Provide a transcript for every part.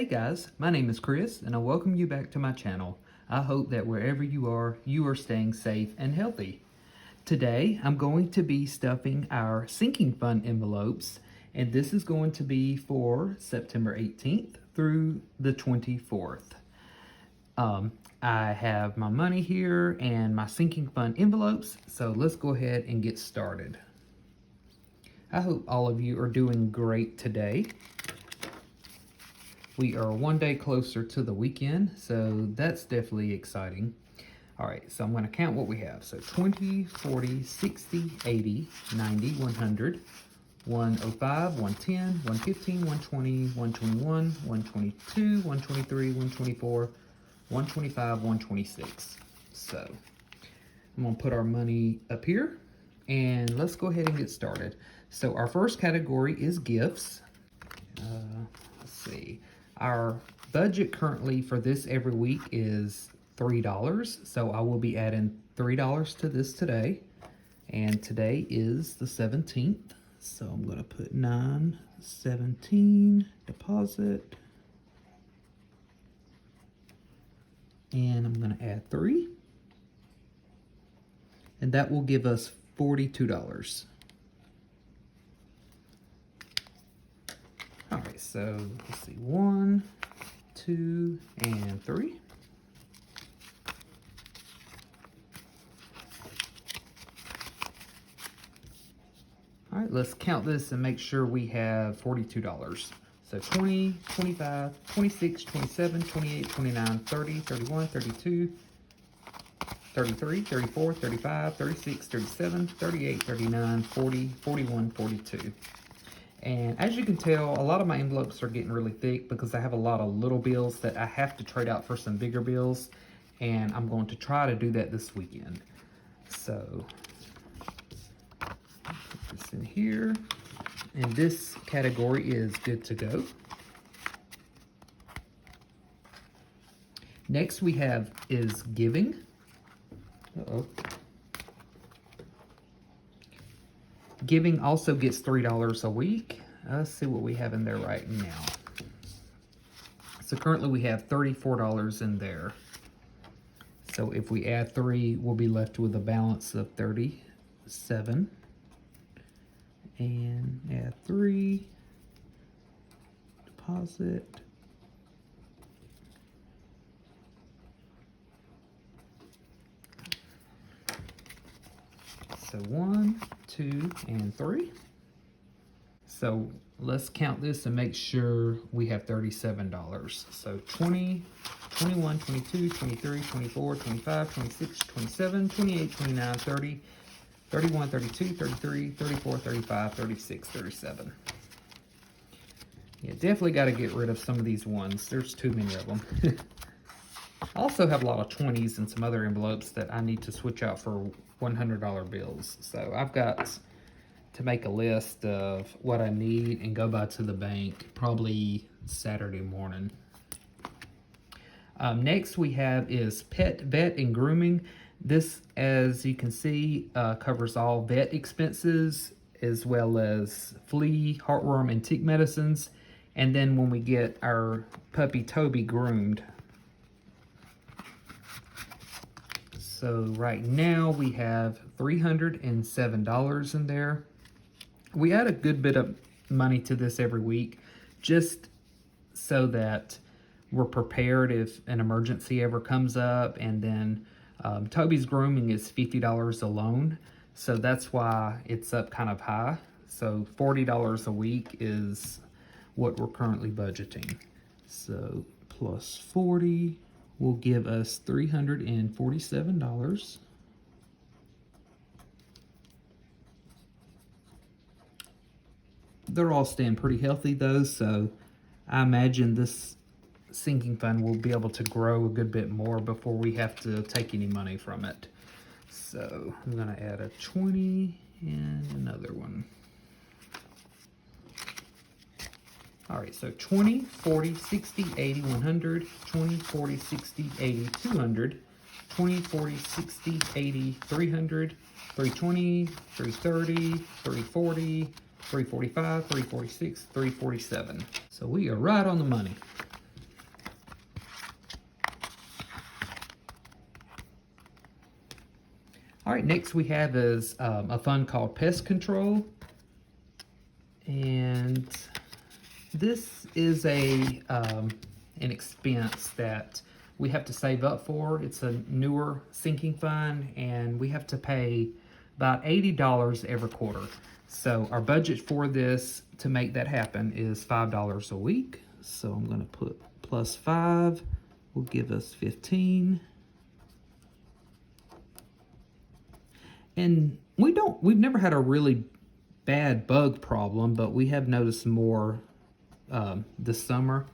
Hey guys, my name is Chris and I welcome you back to my channel. I hope that wherever you are staying safe and healthy. Today I'm going to be stuffing our sinking fund envelopes, and this is going to be for September 18th through the 24th. I have my money here and my sinking fund envelopes, so let's go ahead and get started. I hope all of you are doing great today. We are one day closer to the weekend, so that's definitely exciting. All right, so I'm going to count what we have. So 20, 40, 60, 80, 90, 100, 105, 110, 115, 120, 121, 122, 123, 124, 125, 126. So I'm going to put our money up here, and let's go ahead and get started. So our first category is gifts. Let's see. Our budget currently for this every week is $3, so I will be adding $3 to this today. And today is the 17th, so I'm going to put 917 deposit. And I'm going to add 3. And that will give us $42. All right, so let's see, 1, 2, and 3. All right, let's count this and make sure we have $42. So 20, 25, 26, 27, 28, 29, 30, 31, 32, 33, 34, 35, 36, 37, 38, 39, 40, 41, 42. And as you can tell, a lot of my envelopes are getting really thick because I have a lot of little bills that I have to trade out for some bigger bills. And I'm going to try to do that this weekend. So, put this in here. And this category is good to go. Next we have is giving. Uh-oh. Giving also gets $3 a week. Let's see what we have in there right now. So currently we have $34 in there. So if we add 3, we'll be left with a balance of 37. And add 3. Deposit. So 1, 2, and 3. So let's count this and make sure we have $37. So 20, 21, 22, 23, 24, 25, 26, 27, 28, 29, 30, 31, 32, 33, 34, 35, 36, 37. Yeah, definitely got to get rid of some of these ones. There's too many of them. I also have a lot of 20s and some other envelopes that I need to switch out for $100 bills. So I've got to make a list of what I need and go by to the bank probably Saturday morning. Next we have is pet, vet, and grooming. This, as you can see, covers all vet expenses as well as flea, heartworm, and tick medicines. And then when we get our puppy Toby groomed. So right now we have $307 in there. We add a good bit of money to this every week just so that we're prepared if an emergency ever comes up. And then Toby's grooming is $50 alone. So that's why it's up kind of high. So $40 a week is what we're currently budgeting. So plus 40 will give us $347. They're all staying pretty healthy though, so I imagine this sinking fund will be able to grow a good bit more before we have to take any money from it. So I'm going to add a 20 and another one. All right, so 20, 40, 60, 80, 100, 20, 40, 60, 80, 200, 20, 40, 60, 80, 300, 320, 330, 340, 345, 346, 347. So we are right on the money. All right, next we have is a fund called Pest Control. And this is an expense that we have to save up for. It's a newer sinking fund, and we have to pay about $80 every quarter. So our budget for this to make that happen is $5 a week. So I'm going to put plus 5 will give us 15. And we've never had a really bad bug problem, but we have noticed more this summer.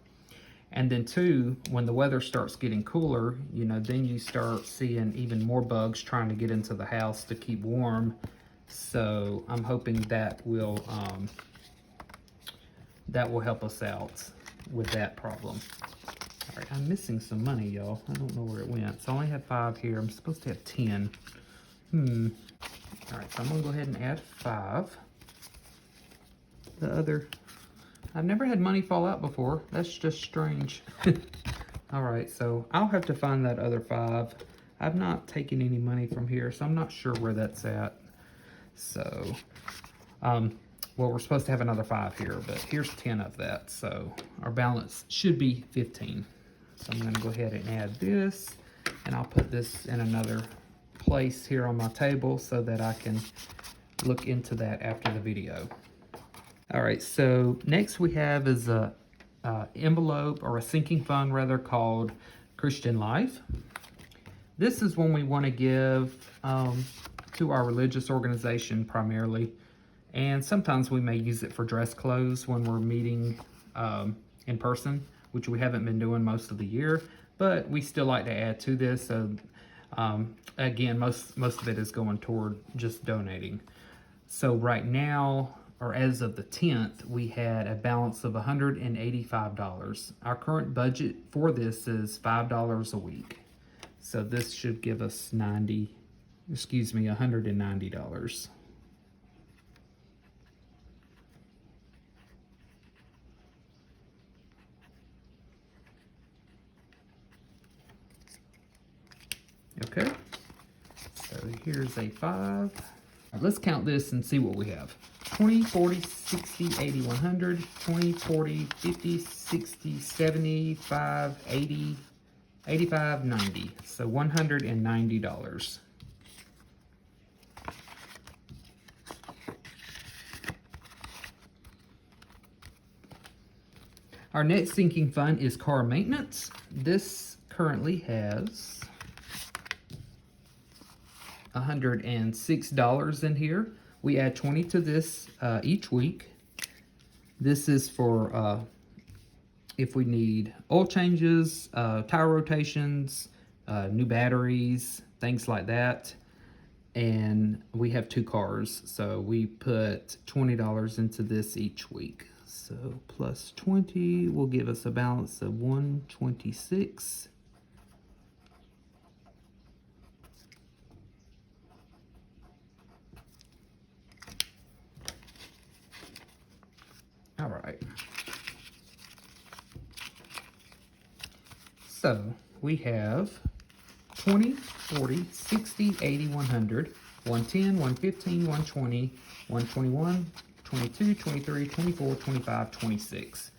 And then too, when the weather starts getting cooler, you know, then you start seeing even more bugs trying to get into the house to keep warm. So I'm hoping that will help us out with that problem. All right, I'm missing some money, y'all. I don't know where it went. So I only have 5 here. I'm supposed to have 10. All right, so I'm gonna go ahead and add 5. The other, I've never had money fall out before. That's just strange. All right, so I'll have to find that other 5. I've not taken any money from here, so I'm not sure where that's at. So, well, we're supposed to have another 5 here, but here's 10 of that. So our balance should be 15. So I'm gonna go ahead and add this, and I'll put this in another place here on my table so that I can look into that after the video. All right, so next we have is a envelope, or a sinking fund rather, called Christian Life. This is one we want to give to our religious organization primarily, and sometimes we may use it for dress clothes when we're meeting in person, which we haven't been doing most of the year, but we still like to add to this. So again, most of it is going toward just donating. So right now, or as of the 10th, we had a balance of $185. Our current budget for this is $5 a week. So this should give us $190. Okay, so here's a 5. Right, let's count this and see what we have. 20, 40, 60, 80, 100, 20, 40, 50, 60, 75, 80, 85, 90. So $190. Our next sinking fund is car maintenance. This currently has $106 in here. We add 20 to this each week. This is for if we need oil changes, tire rotations, new batteries, things like that. And we have 2 cars, so we put $20 into this each week. So plus 20 will give us a balance of $126. All right. So we have 20, 40, 60, 80, 100, 110, 115, 120, 121, 22, 23, 24, 25, 26.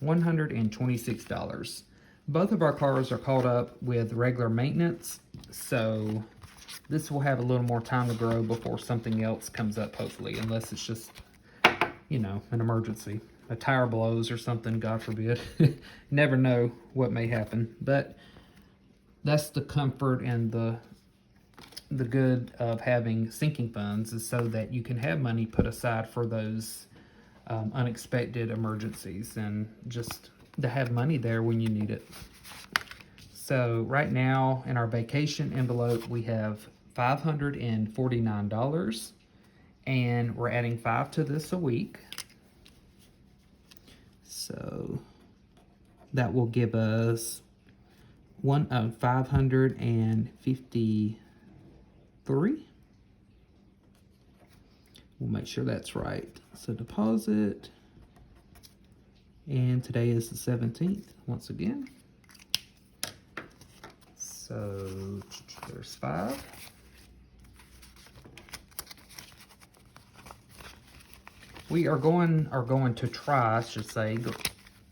$126. Both of our cars are caught up with regular maintenance, so this will have a little more time to grow before something else comes up, hopefully, unless it's just, you know, an emergency. A tire blows or something, God forbid. Never know what may happen, but that's the comfort and the good of having sinking funds, is so that you can have money put aside for those unexpected emergencies, and just to have money there when you need it. So right now in our vacation envelope, we have $549, and we're adding 5 to this a week. So that will give us 553. We'll make sure that's right. So deposit, and today is the 17th once again. So there's 5. We are going to try, I should say,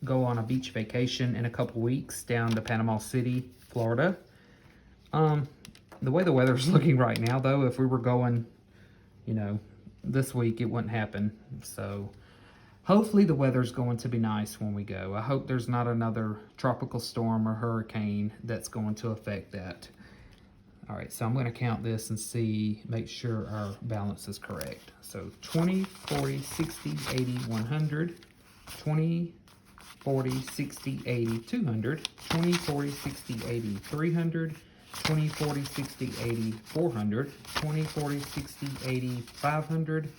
go on a beach vacation in a couple weeks down to Panama City, Florida. The way the weather's looking right now, though, if we were going, you know, this week, it wouldn't happen. So hopefully the weather's going to be nice when we go. I hope there's not another tropical storm or hurricane that's going to affect that. All right, so I'm going to count this and see, make sure our balance is correct. So 20, 40, 60, 80, 100, 20, 40, 60, 80, 200, 20, 40, 60, 80, 300, 20, 40, 60, 80, 400, 20, 40, 60, 80, 500,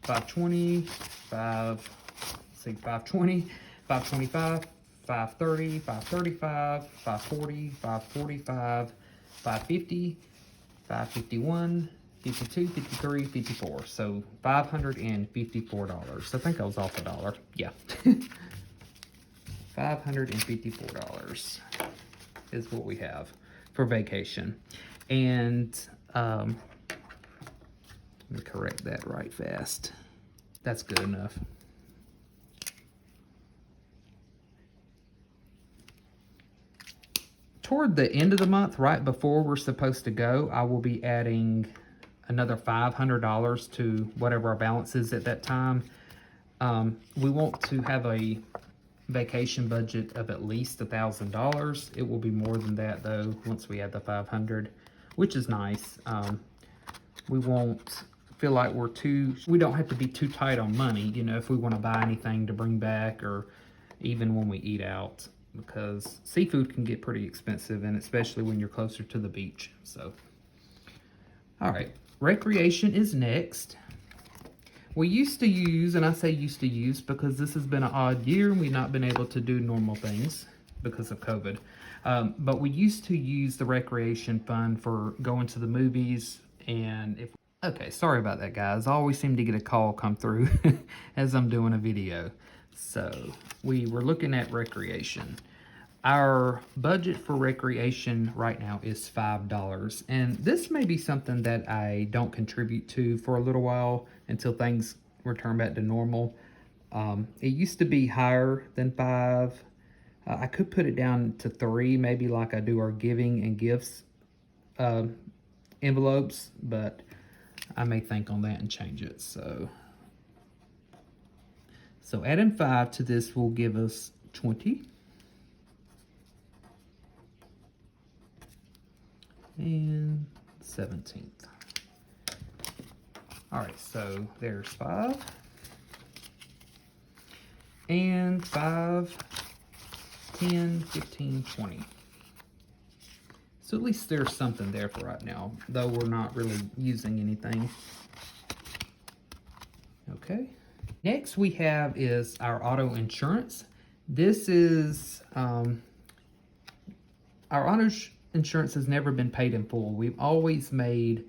520, 520, 525, 530, 535, 540, 545, 550, 551, 52, 53, 54. So $554. I think I was off $1. Yeah. $554 is what we have for vacation. And let me correct that right fast. That's good enough. Toward the end of the month, right before we're supposed to go, I will be adding another $500 to whatever our balance is at that time. We want to have a vacation budget of at least $1,000. It will be more than that though once we add the 500, which is nice. We won't feel like we don't have to be too tight on money, you know, if we want to buy anything to bring back or even when we eat out, because seafood can get pretty expensive, and especially when you're closer to the beach. So, all right, recreation is next. We used to use, and I say used to use because this has been an odd year and we've not been able to do normal things because of COVID. But we used to use the recreation fund for going to the movies. And okay, sorry about that, guys. I always seem to get a call come through as I'm doing a video. So we were looking at recreation. Our budget for recreation right now is $5. And this may be something that I don't contribute to for a little while until things return back to normal. It used to be higher than $5. I could put it down to $3, maybe like I do our giving and gifts envelopes, but I may think on that and change it. So adding 5 to this will give us 20. And 17th. All right, so there's 5. And 5, 10, 15, 20. So at least there's something there for right now, though we're not really using anything. Okay. Next we have is our auto insurance. This is, our auto insurance has never been paid in full. We've always made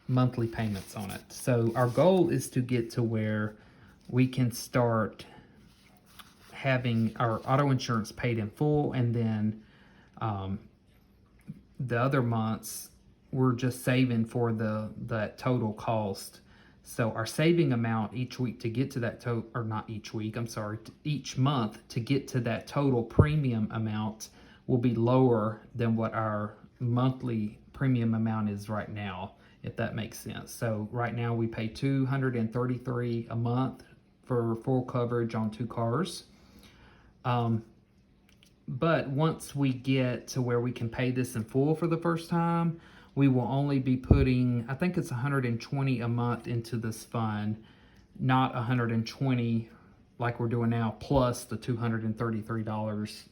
monthly payments on it. So our goal is to get to where we can start having our auto insurance paid in full, and then the other months we're just saving for that total cost. So our saving amount each week to get to that total, or not each week, I'm sorry, each month to get to that total premium amount will be lower than what our monthly premium amount is right now, if that makes sense. So right now we pay $233 a month for full coverage on 2 cars. But once we get to where we can pay this in full for the first time, we will only be putting, I think it's $120 a month into this fund, not $120 like we're doing now, plus the $233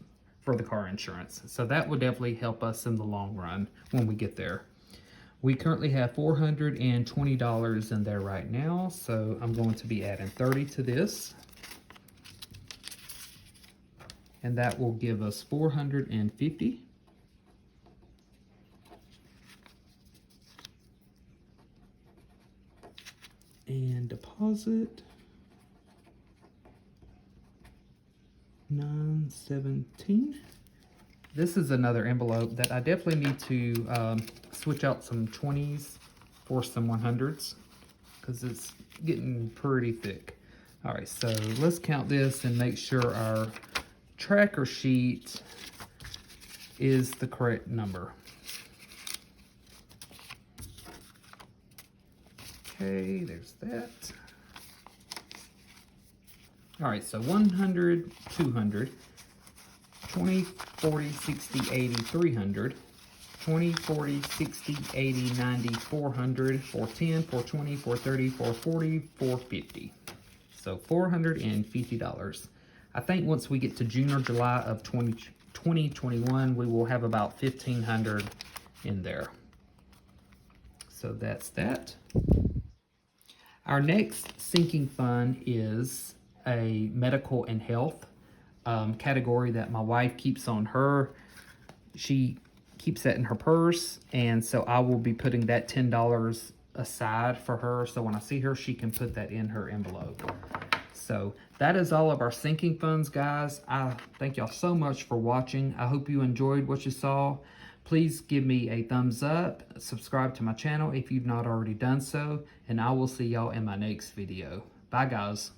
for the car insurance. So that would definitely help us in the long run when we get there. We currently have $420 in there right now, so I'm going to be adding 30 to this. And that will give us 450. And deposit 917. This is another envelope that I definitely need to switch out some 20s for some 100s because it's getting pretty thick. All right, so let's count this and make sure our tracker sheet is the correct number. Okay, there's that. All right, so 100, 200, 20, 40, 60, 80, 300, 20, 40, 60, 80, 90, 400, 410, 420, 430, 440, 450. So $450. I think once we get to June or July of 2021, we will have about 1,500 in there. So that's that. Our next sinking fund is a medical and health category that my wife keeps on her. She keeps that in her purse, and so I will be putting that $10 aside for her, so when I see her, she can put that in her envelope. So that is all of our sinking funds, guys. I thank y'all so much for watching. I hope you enjoyed what you saw. Please give me a thumbs up, subscribe to my channel if you've not already done so, and I will see y'all in my next video. Bye, guys.